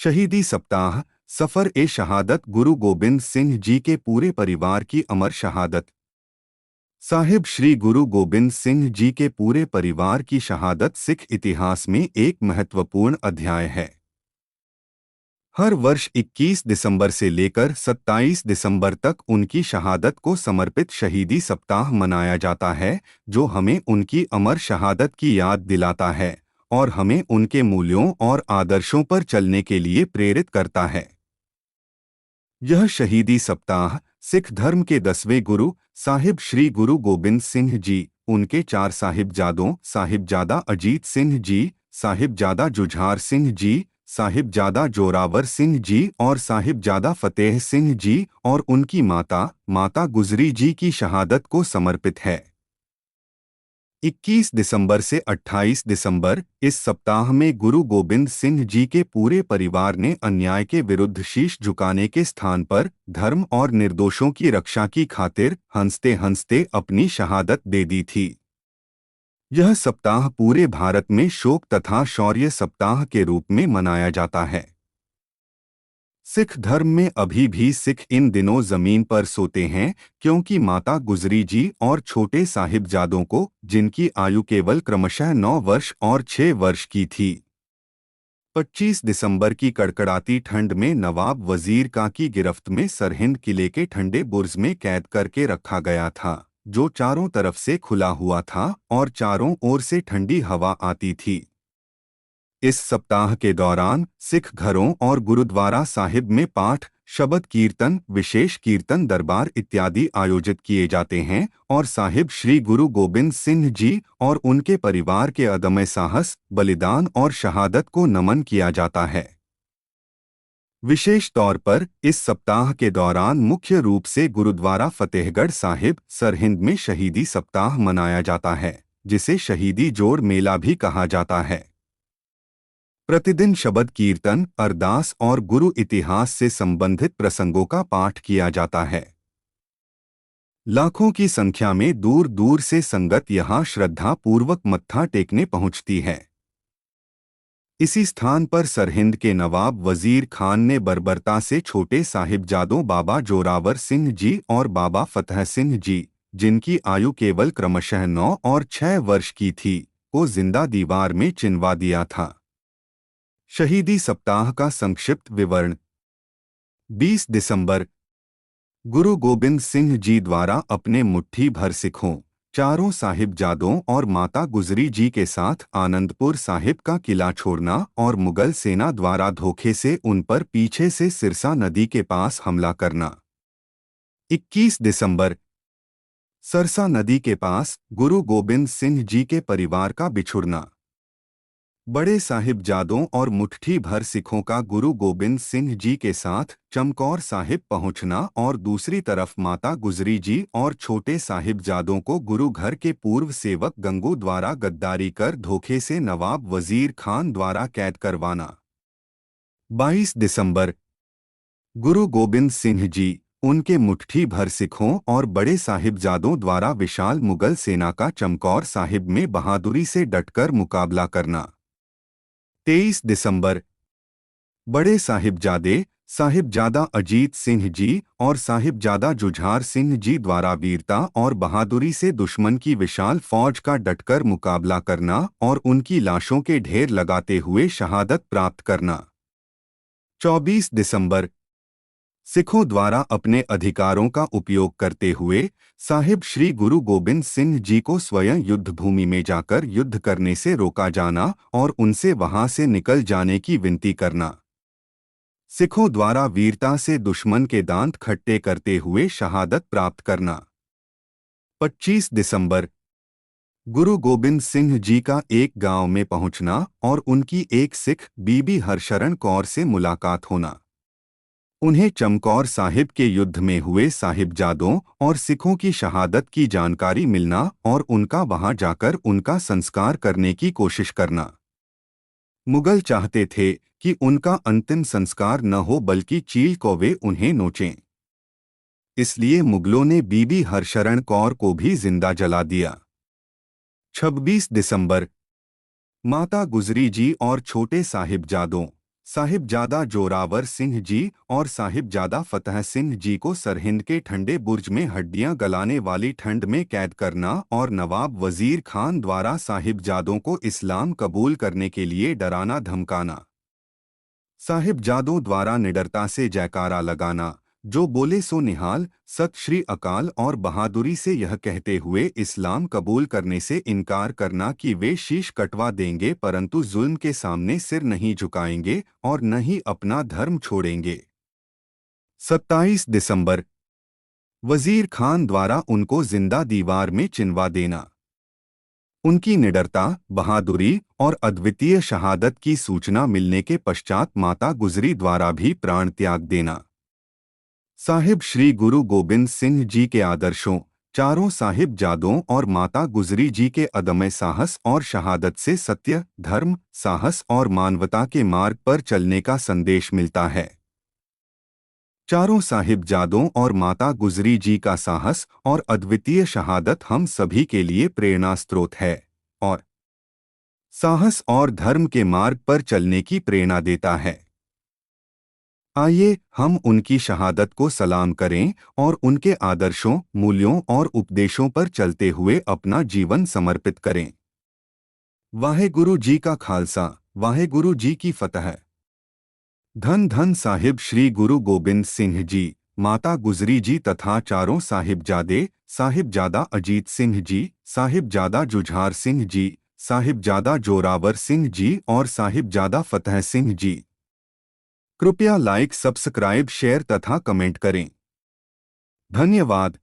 शहीदी सप्ताह सफर ए शहादत गुरु गोबिंद सिंह जी के पूरे परिवार की अमर शहादत। साहिब श्री गुरु गोबिंद सिंह जी के पूरे परिवार की शहादत सिख इतिहास में एक महत्वपूर्ण अध्याय है। हर वर्ष 21 दिसंबर से लेकर 27 दिसंबर तक उनकी शहादत को समर्पित शहीदी सप्ताह मनाया जाता है, जो हमें उनकी अमर शहादत की याद दिलाता है और हमें उनके मूल्यों और आदर्शों पर चलने के लिए प्रेरित करता है। यह शहीदी सप्ताह सिख धर्म के 10वें गुरु साहिब श्री गुरु गोबिंद सिंह जी, उनके 4 साहिबजादों साहिबजादा अजीत सिंह जी, साहिबजादा जुझार सिंह जी, साहिबजादा जोरावर सिंह जी और साहिबजादा फतेह सिंह जी और उनकी माता गुजरी जी की शहादत को समर्पित है। 21 दिसंबर से 28 दिसंबर इस सप्ताह में गुरु गोबिंद सिंह जी के पूरे परिवार ने अन्याय के विरुद्ध शीश झुकाने के स्थान पर धर्म और निर्दोषों की रक्षा की खातिर हंसते हंसते अपनी शहादत दे दी थी। यह सप्ताह पूरे भारत में शोक तथा शौर्य सप्ताह के रूप में मनाया जाता है। सिख धर्म में अभी भी सिख इन दिनों जमीन पर सोते हैं, क्योंकि माता गुजरी जी और छोटे साहिबजादों को, जिनकी आयु केवल क्रमशः 9 वर्ष और 6 वर्ष की थी, 25 दिसंबर की कड़कड़ाती ठंड में नवाब वजीर का की गिरफ्त में सरहिंद किले के ठंडे बुर्ज में कैद करके रखा गया था, जो चारों तरफ से खुला हुआ था और चारों ओर से ठंडी हवा आती थी। इस सप्ताह के दौरान सिख घरों और गुरुद्वारा साहिब में पाठ, शबद कीर्तन, विशेष कीर्तन दरबार इत्यादि आयोजित किए जाते हैं और साहिब श्री गुरु गोबिंद सिंह जी और उनके परिवार के अदम्य साहस, बलिदान और शहादत को नमन किया जाता है। विशेष तौर पर इस सप्ताह के दौरान मुख्य रूप से गुरुद्वारा फतेहगढ़ साहिब, सरहिंद में शहीदी सप्ताह मनाया जाता है, जिसे शहीदी जोड़ मेला भी कहा जाता है। प्रतिदिन शबद कीर्तन, अरदास और गुरु इतिहास से संबंधित प्रसंगों का पाठ किया जाता है। लाखों की संख्या में दूर दूर से संगत यहाँ श्रद्धा पूर्वक मत्था टेकने पहुँचती है। इसी स्थान पर सरहिंद के नवाब वजीर खान ने बर्बरता से छोटे साहिबजादों बाबा जोरावर सिंह जी और बाबा फतेह सिंह जी, जिनकी आयु केवल क्रमशः 9 और 6 वर्ष की थी, को जिंदा दीवार में चिनवा दिया था। शहीदी सप्ताह का संक्षिप्त विवरण। 20 दिसंबर गुरु गोबिंद सिंह जी द्वारा अपने मुट्ठी भर सिखों, चारों साहिबजादों और माता गुजरी जी के साथ आनंदपुर साहिब का किला छोड़ना और मुगल सेना द्वारा धोखे से उन पर पीछे से सिरसा नदी के पास हमला करना। 21 दिसंबर सरसा नदी के पास गुरु गोबिंद सिंह जी के परिवार का बिछुड़ना। बड़े साहिबजादों और मुट्ठी भर सिखों का गुरु गोबिंद सिंह जी के साथ चमकौर साहिब पहुंचना और दूसरी तरफ माता गुजरी जी और छोटे साहिबजादों को गुरु घर के पूर्व सेवक गंगू द्वारा गद्दारी कर धोखे से नवाब वजीर खान द्वारा कैद करवाना। 22 दिसंबर गुरु गोबिंद सिंह जी, उनके मुट्ठी भर सिखों और बड़े साहिबजादों द्वारा विशाल मुगल सेना का चमकौर साहिब में बहादुरी से डटकर मुकाबला करना। 23 दिसंबर बड़े साहिबजादे साहिबजादा अजीत सिंह जी और साहिबजादा जुझार सिंह जी द्वारा वीरता और बहादुरी से दुश्मन की विशाल फौज का डटकर मुकाबला करना और उनकी लाशों के ढेर लगाते हुए शहादत प्राप्त करना। 24 दिसंबर सिखों द्वारा अपने अधिकारों का उपयोग करते हुए साहिब श्री गुरु गोबिंद सिंह जी को स्वयं युद्ध भूमि में जाकर युद्ध करने से रोका जाना और उनसे वहां से निकल जाने की विनती करना। सिखों द्वारा वीरता से दुश्मन के दांत खट्टे करते हुए शहादत प्राप्त करना। 25 दिसंबर गुरु गोबिंद सिंह जी का एक गांव में पहुंचना और उनकी एक सिख बीबी हरशरण कौर से मुलाकात होना। उन्हें चमकौर साहिब के युद्ध में हुए साहिबजादों और सिखों की शहादत की जानकारी मिलना और उनका वहां जाकर उनका संस्कार करने की कोशिश करना। मुगल चाहते थे कि उनका अंतिम संस्कार न हो बल्कि चील कौवे उन्हें नोचें। इसलिए मुगलों ने बीबी हरशरण कौर को भी जिंदा जला दिया। 26 दिसंबर माता गुजरी जी और छोटे साहिबजादों साहिबजादा जोरावर सिंह जी और साहिबजादा फतेह सिंह जी को सरहिंद के ठंडे बुर्ज में हड्डियां गलाने वाली ठंड में कैद करना और नवाब वजीर खान द्वारा साहिबजादों को इस्लाम कबूल करने के लिए डराना धमकाना। साहिबजादों द्वारा निडरता से जयकारा लगाना, जो बोले सो निहाल, सत श्री अकाल, और बहादुरी से यह कहते हुए इस्लाम कबूल करने से इनकार करना कि वे शीश कटवा देंगे परंतु जुल्म के सामने सिर नहीं झुकाएंगे और न ही अपना धर्म छोड़ेंगे। 27 दिसंबर, वजीर खान द्वारा उनको जिंदा दीवार में चिनवा देना। उनकी निडरता, बहादुरी और अद्वितीय शहादत की सूचना मिलने के पश्चात माता गुजरी द्वारा भी प्राण त्याग देना। साहिब श्री गुरु गोबिंद सिंह जी के आदर्शों, चारों साहिबजादों और माता गुजरी जी के अदम्य साहस और शहादत से सत्य, धर्म, साहस और मानवता के मार्ग पर चलने का संदेश मिलता है। चारों साहिबजादों और माता गुजरी जी का साहस और अद्वितीय शहादत हम सभी के लिए प्रेरणा स्रोत है और साहस और धर्म के मार्ग पर चलने की प्रेरणा देता है। आइए हम उनकी शहादत को सलाम करें और उनके आदर्शों, मूल्यों और उपदेशों पर चलते हुए अपना जीवन समर्पित करें। वाहेगुरु जी का खालसा, वाहेगुरु जी की फतह। धन धन साहिब श्री गुरु गोबिंद सिंह जी, माता गुजरी जी तथा चारों साहिबजादे, साहिबजादा अजीत सिंह जी, साहिबजादा जुझार सिंह जी, साहिबजादा जोरावर सिंह जी और साहिबजादा फतेह सिंह जी। कृपया लाइक, सब्सक्राइब, शेयर तथा कमेंट करें। धन्यवाद।